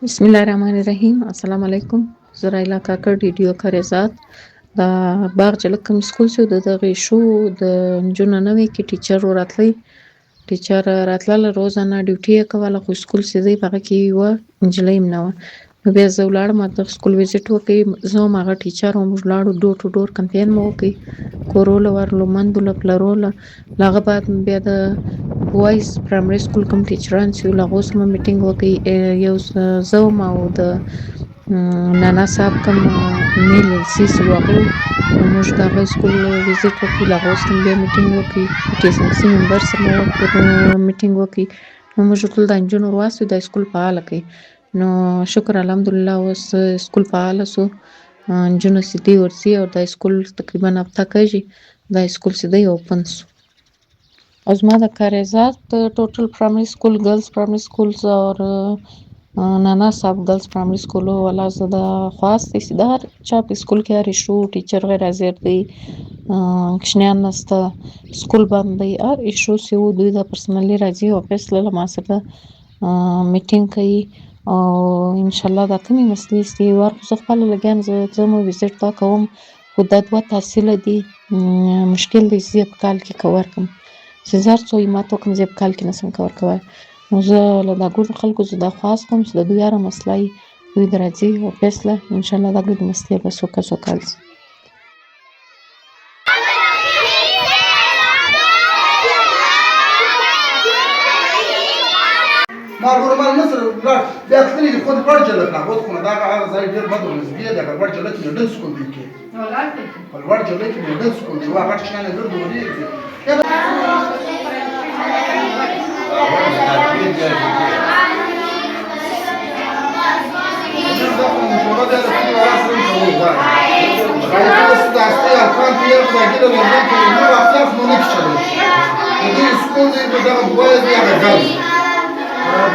بسم الله الرحمن الرحیم. السلام علیکم. زه رایلا کاکړ ډیډیو کاریزات دا باغ چې لکه کوم سکول چې د دغه شو د نجونو نوې کې ټیچر وراتلی ټیچر راتله روزانه ډیوټي یې کوله خو سکول چې دی په هغه کې یوه نجلۍ هم نه وه. نو بیا زه ولاړم د سکول ویزیټ وکړ زه هم هغه ټیچر هم موږ ولاړو ډور ټو ډور کمپین مو وکړ کوروله ورلو مندوله پلروله له هغه بعد بیا د بوایز پرایمري سکول کوم ټیچران چې وو له هغو سره مو میټینګ وکړ یو زه وم او د نانا صاحب کوم میل ایل سی چې وو هغه وو. نو موږ د هغه سکول ویزیټ وکړ له هغو سره بیا میټینګ وکړ ټي اس ام سي ممبر سره مو میټینګ وکړ. نو موږ ټول د نجونو ورواستو دا سکول فعاله کړئ. نو شکر الحمدلله اوس سکول فعاله سو نجونو چې دی ورځي او دا سکول تقریبا هفته کېږي دا سکول چې دی اوپن سو. او زما د کاریزات ټوټل پرایمری سکول گرلز پرایمری سکولز और नाना साहब girls primary school वाला ज़्यादा ख़ास इसीदार चाप स्कूल के हर इशू टीचर गैर हाजिर दी کشنیان نسته سکول بند دی هر ایشو چې وو دوی د پرسنلی راځي واپس له ما سره میټینګ کوي او ان شاء الله دا کومې مسلې چې ورکو زه خپل لګیان زه مو ویزیټ تا کوم خو دا دوه تحصیل دي مشکل دی چې په کال کې کور کوم چې زر څو ما ته کوم زه په کال کې نسم کور کوي. نو زه له دا ګور خلکو زه دا خاص کوم چې د دوی هر مسله دوی درځي واپس له ان شاء الله دا ګور مسلې به سو کال Normal Mısır, yaklaşık ilk kod varcalık na, kod konu daha az zayıf madalımız bir de kadar varcalık ne ders konu ki. Varcalık ne ders konu, var kaç tane bir doğru değil.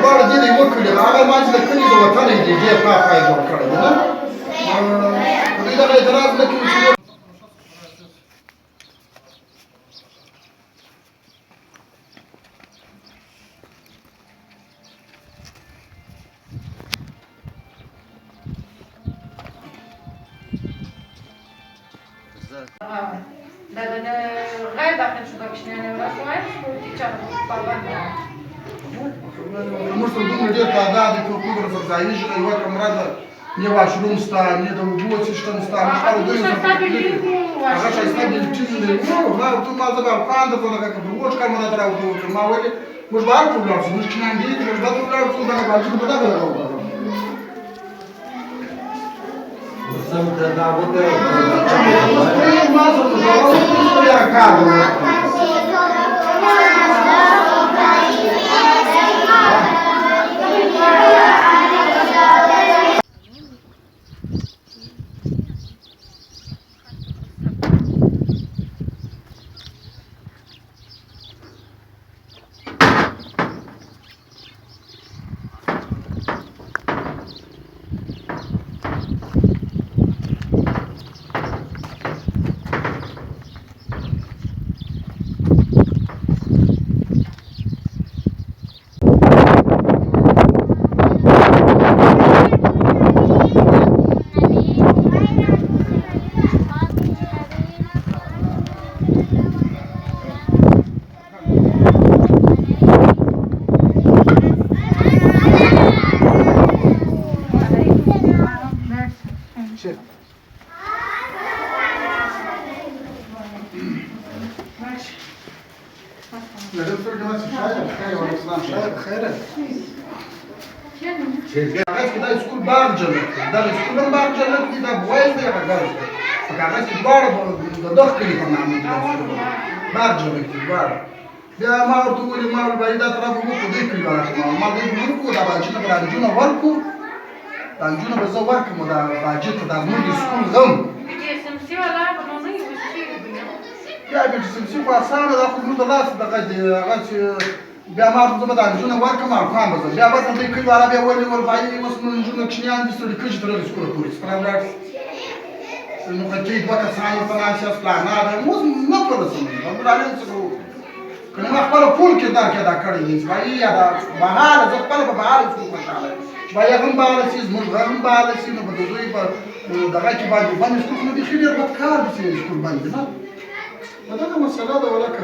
دواړه دې یې وکړي هغه ما چې د کلي د وطن یې ډېر پای جوړ کړی دی نه په دې دغه اعتراض نه کوي چې غير داخل شو داك شنو انا ولا سؤال تيجي Măstul dumne ډېر تعداد کې کوبر فرزایي چې یو کمره ده یو واشروم ستا نه د وګو سیستم ستا مشکل دی هغه څه ستاسو د ټیم دی نو ما ته ما زه په خاند په لګه په وښ کار مده راوړو ما وایي موږ بار پروګرام موږ کینان دي موږ دا پروګرام څو دا باندې په دا راوړو سم دا وته ما زه په جواب یا کار دا سکول باغ جنت دا سکول باغ جنت دی دا بوایز دی هغه ګرځي هغه چې دواړه د دغه کلی په نامه باغ جنت دی دواړه بیا ما ورته ویل ما ول دا طرف وو په دې کلی راځم ما دې ورکو دا باندې نه راځونه ورکو دا جنونه به زه ورکم دا باجت دا موږ سکول غم بیا به سمسي خو اسانه دا خو موږ لاس دغه هغه چې بیا ما ورته زه به دا نجونه ورکړم ارقام به زه بیا به دوی کلي والا بیا ولې ورباندې اوس نو نجونه کوچنیان دي سړي کږي تړلي سکوله پورې سپنا ولاړ نو که دوی دوه کسان ورته ناست یاست پلانه ده اوس نه پرسم ربالعالمین څه کوو که نه ما خپله پول کردار کې ادا کړی دی اسماعیل یا دا بهاله زه خپله په بهاله څوک خوشحاله یم باید هم بالا شي زموږ غږ هم بالا شي نو په د دوی په دغه کې باندې سکول خو نو بیخي ډېر بدکار دي چې سکول باندې نه نو دغه مسله ده ولکه